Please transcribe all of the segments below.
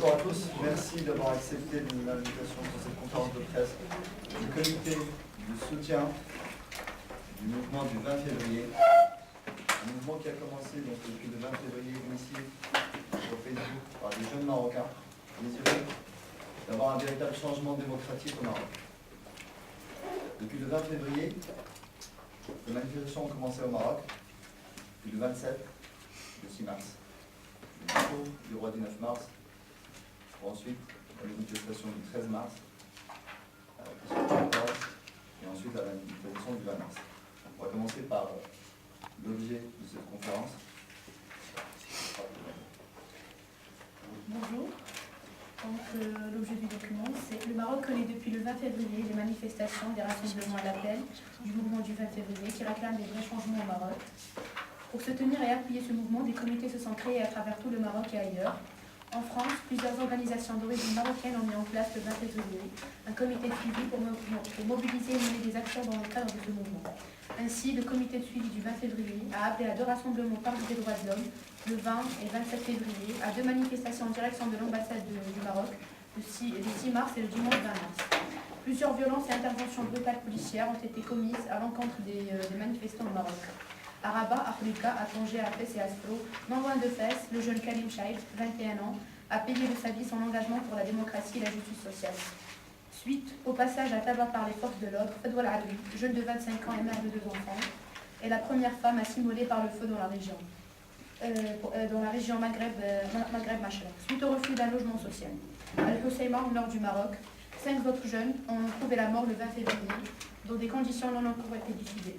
Bonjour à tous, merci d'avoir accepté l'invitation pour cette conférence de presse du comité de soutien du mouvement du 20 février. Un mouvement qui a commencé donc, depuis le 20 février, initié sur Facebook par des jeunes Marocains désireux d'avoir un véritable changement démocratique au Maroc. Depuis le 20 février, les manifestations ont commencé au Maroc, puis le 27, le 6 mars. Le discours du roi du 9 mars, pour ensuite la manifestation du 13 mars, et ensuite à la manifestation du 20 mars. On va commencer par l'objet de cette conférence. Bonjour. L'objet du document, c'est le Maroc connaît depuis le 20 février des manifestations, des rassemblements à l'appel du mouvement du 20 février qui réclame des vrais changements au Maroc. Pour soutenir et appuyer ce mouvement, des comités se sont créés à travers tout le Maroc et ailleurs. En France, plusieurs organisations d'origine marocaine ont mis en place le 20 février un comité de suivi pour mobiliser et mener des actions dans le cadre de ce mouvement. Ainsi, le comité de suivi du 20 février a appelé à 2 rassemblements par des droits de l'homme, le 20 et 27 février, à 2 manifestations en direction de l'ambassade du Maroc, le 6 mars et le dimanche 20 mars. Plusieurs violences et interventions brutales policières ont été commises à l'encontre des manifestants au Maroc. À Rabat, à Khouika, à Tanger, à Fès et à Sfo, non loin de Fès, le jeune Karim Chaïb, 21 ans, a payé de sa vie son engagement pour la démocratie et la justice sociale. Suite au passage à tabac par les forces de l'ordre, Fedwa Al-Adoui, jeune de 25 ans et mère de 2 enfants, est la première femme à s'immoler par le feu dans la région Maghreb-Machra. Suite au refus d'un logement social. À Al-Hoceima, au nord du Maroc, 5 autres jeunes ont trouvé la mort le 20 février, dans des conditions non encore été diffusées.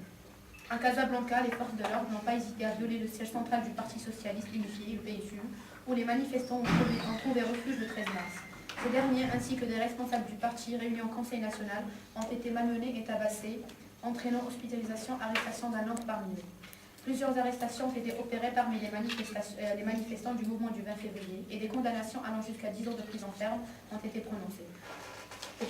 À Casablanca, les forces de l'ordre n'ont pas hésité à violer le siège central du Parti socialiste unifié, le PSU, où les manifestants ont trouvé refuge le 13 mars. Ces derniers, ainsi que des responsables du parti réunis en Conseil national, ont été malmenés et tabassés, entraînant hospitalisation, arrestation d'un nombre parmi eux. Plusieurs arrestations ont été opérées parmi les manifestants du mouvement du 20 février et des condamnations allant jusqu'à 10 ans de prison ferme ont été prononcées. Pour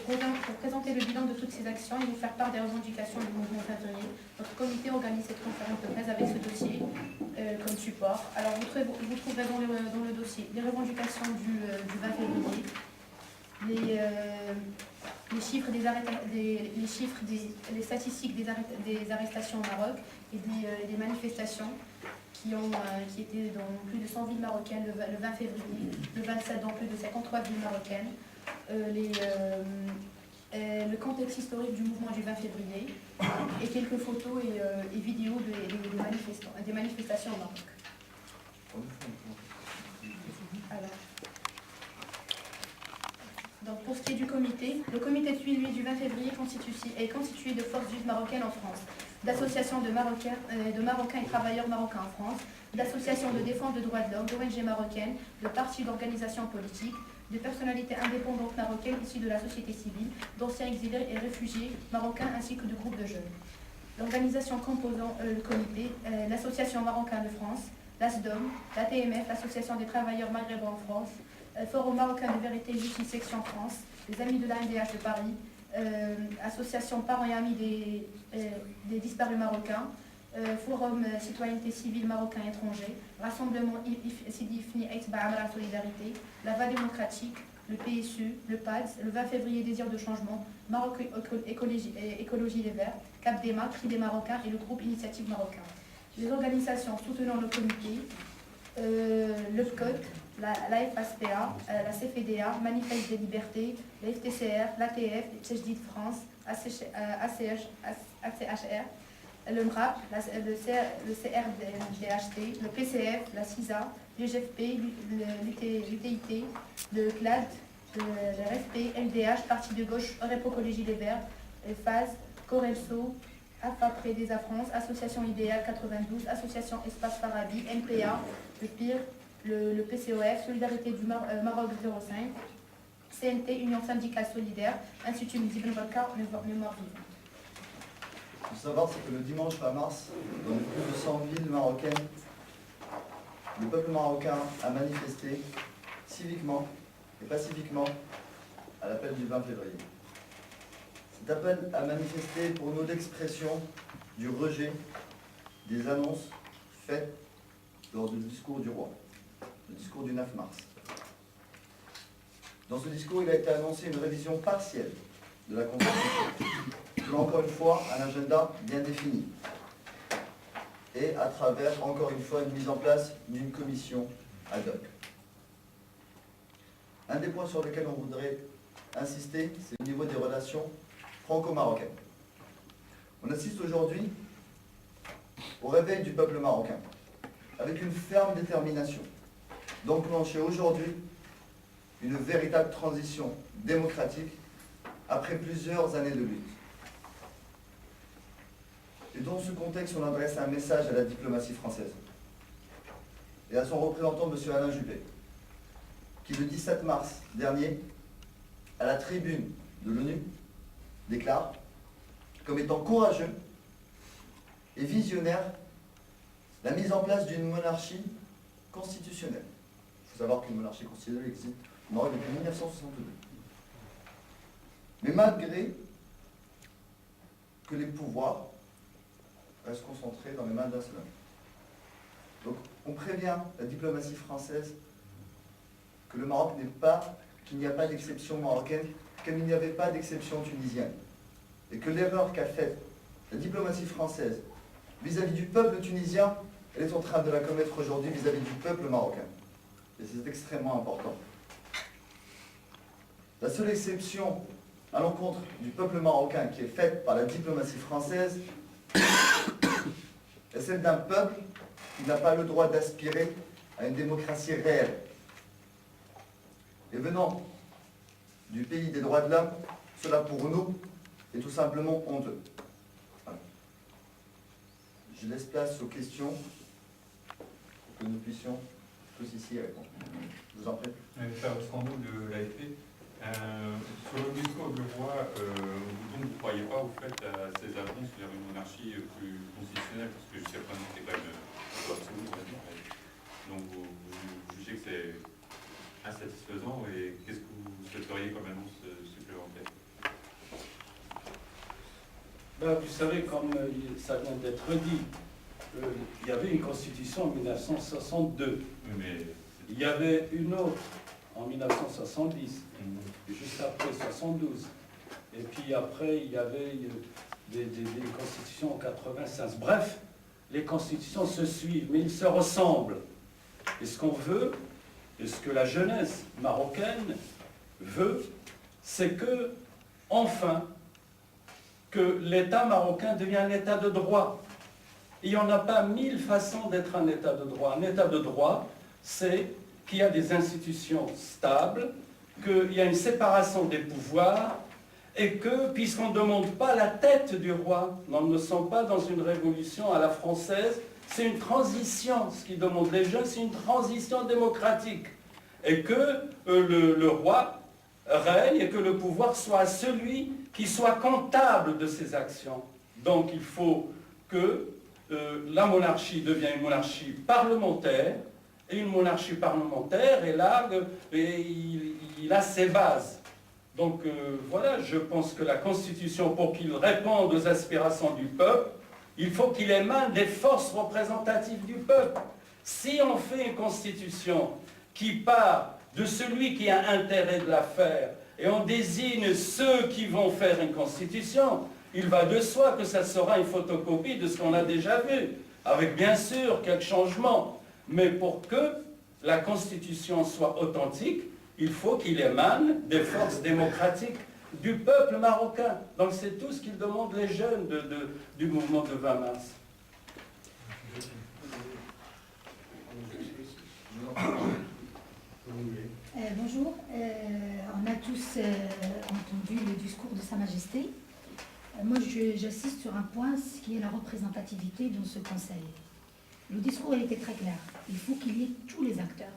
présenter le bilan de toutes ces actions et vous faire part des revendications du mouvement février, notre comité organise cette conférence de presse avec ce dossier comme support. Alors vous trouverez dans le dossier les revendications du 20 février, les statistiques des arrestations au Maroc et des manifestations qui étaient dans plus de 100 villes marocaines le 20 février, le 27 dans plus de 53 villes marocaines. Le contexte historique du mouvement du 20 février et quelques photos et vidéos des manifestations au Maroc. Alors, donc pour ce qui est du comité, le comité de suivi du 20 février est constitué de forces juives marocaines en France, d'associations de Marocains et travailleurs marocains en France, d'associations de défense des droits de l'homme, d'ONG marocaines, de partis d'organisations politiques, de personnalités indépendantes marocaines issues de la société civile, d'anciens exilés et réfugiés marocains ainsi que de groupes de jeunes. L'organisation composant le comité, l'Association marocaine de France, l'ASDOM, la TMF, l'Association des travailleurs maghrébins en France, Forum marocain de vérité et justice section France, les Amis de la MDH de Paris, Association parents et amis des disparus marocains, Forum citoyenneté civile marocain étranger, Rassemblement Sidi Fni Aïtba Amra Solidarité, la Voix démocratique, le PSU, le PADS, le 20 février Désir de changement, Maroc Écologie Les Verts, Cap Déma, Cri des Marocains et le groupe Initiative Marocain. Les organisations soutenant le comité, le FCOT, la FASPA, la CFDA, Manifeste des libertés, la FTCR, l'ATF, CHD de France, ACHR, le MRAP, le CRDHT, le PCF, la CISA, l'UGFP, l'UTIT, le CLAD, le RFP, LDH, Parti de gauche, Eurépo-Écologie Les Verts, FAS, Corelso, AFAPRE des France, Association Idéal 92, Association Espace Farabi, NPA, le PIR, le PCOF, Solidarité du Maroc 05, CNT, Union syndicale solidaire, Institut Ibn Bakar, Mémoire vivante. Il faut savoir c'est que le dimanche 20 mars, dans les plus de 100 villes marocaines, le peuple marocain a manifesté civiquement et pacifiquement à l'appel du 20 février. Cet appel a manifesté pour nous l'expression du rejet des annonces faites lors du discours du roi, le discours du 9 mars. Dans ce discours, il a été annoncé une révision partielle de la Constitution, selon encore une fois un agenda bien défini, et à travers encore une fois une mise en place d'une commission ad hoc. Un des points sur lesquels on voudrait insister, c'est au niveau des relations franco-marocaines. On assiste aujourd'hui au réveil du peuple marocain, avec une ferme détermination d'enclencher aujourd'hui une véritable transition démocratique après plusieurs années de lutte. Et dans ce contexte, on adresse un message à la diplomatie française et à son représentant, M. Alain Juppé, qui le 17 mars dernier, à la tribune de l'ONU, déclare comme étant courageux et visionnaire la mise en place d'une monarchie constitutionnelle. Il faut savoir qu'une monarchie constitutionnelle existe au Maroc depuis 1962. Mais malgré que les pouvoirs restent concentrés dans les mains d'un seul homme. Donc on prévient la diplomatie française que le Maroc n'est pas, qu'il n'y a pas d'exception marocaine, qu'il n'y avait pas d'exception tunisienne. Et que l'erreur qu'a faite la diplomatie française vis-à-vis du peuple tunisien, elle est en train de la commettre aujourd'hui vis-à-vis du peuple marocain. Et c'est extrêmement important. La seule exception à l'encontre du peuple marocain qui est faite par la diplomatie française est celle d'un peuple qui n'a pas le droit d'aspirer à une démocratie réelle. Et venant du pays des droits de l'homme, cela pour nous est tout simplement honteux. Voilà. Je laisse place aux questions pour que nous puissions tous ici y répondre. Je vous en prie. Charles Sandou de l'AFP. Sur le discours du roi, vous ne croyez pas au fait à ces annonces vers une monarchie plus constitutionnelle, parce que jusqu'à présent c'est pas une loi absolue, on va dire. Donc vous jugez que c'est insatisfaisant, et qu'est-ce que vous souhaiteriez comme annonce supplémentaire? Vous savez, comme ça vient d'être dit, il y avait une constitution en 1962. Mais il y avait une autre en 1970, juste après 72. Et puis après, il y avait des constitutions en 96. Bref, les constitutions se suivent, mais ils se ressemblent. Et ce qu'on veut, et ce que la jeunesse marocaine veut, c'est que, enfin, que l'État marocain devienne un État de droit. Il n'y en a pas 1000 façons d'être un État de droit. Un État de droit, c'est qu'il y a des institutions stables, qu'il y a une séparation des pouvoirs, et que, puisqu'on ne demande pas la tête du roi, on ne sommes pas dans une révolution à la française, c'est une transition, ce qui demande les jeunes, c'est une transition démocratique. Et que le roi règne et que le pouvoir soit celui qui soit comptable de ses actions. Donc il faut que la monarchie devienne une monarchie parlementaire, et une monarchie parlementaire, et là, il a ses bases. Donc voilà, je pense que la Constitution, pour qu'il réponde aux aspirations du peuple, il faut qu'il émane des forces représentatives du peuple. Si on fait une Constitution qui part de celui qui a intérêt de la faire, et on désigne ceux qui vont faire une Constitution, il va de soi que ça sera une photocopie de ce qu'on a déjà vu, avec bien sûr quelques changements. Mais pour que la Constitution soit authentique, il faut qu'il émane des forces démocratiques du peuple marocain. Donc c'est tout ce qu'ils demandent les jeunes du mouvement de 20 mars. Bonjour, on a tous entendu le discours de Sa Majesté. Moi, j'assiste sur un point, ce qui est la représentativité dans ce Conseil. Le discours, il était très clair. Il faut qu'il y ait tous les acteurs,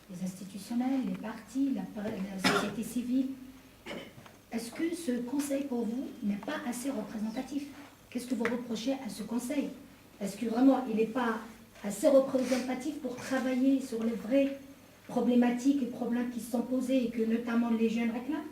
les institutionnels, les partis, la société civile. Est-ce que ce Conseil, pour vous, n'est pas assez représentatif? Qu'est-ce que vous reprochez à ce Conseil? Est-ce que vraiment, il n'est pas assez représentatif pour travailler sur les vraies problématiques et problèmes qui se sont posés et que notamment les jeunes réclament?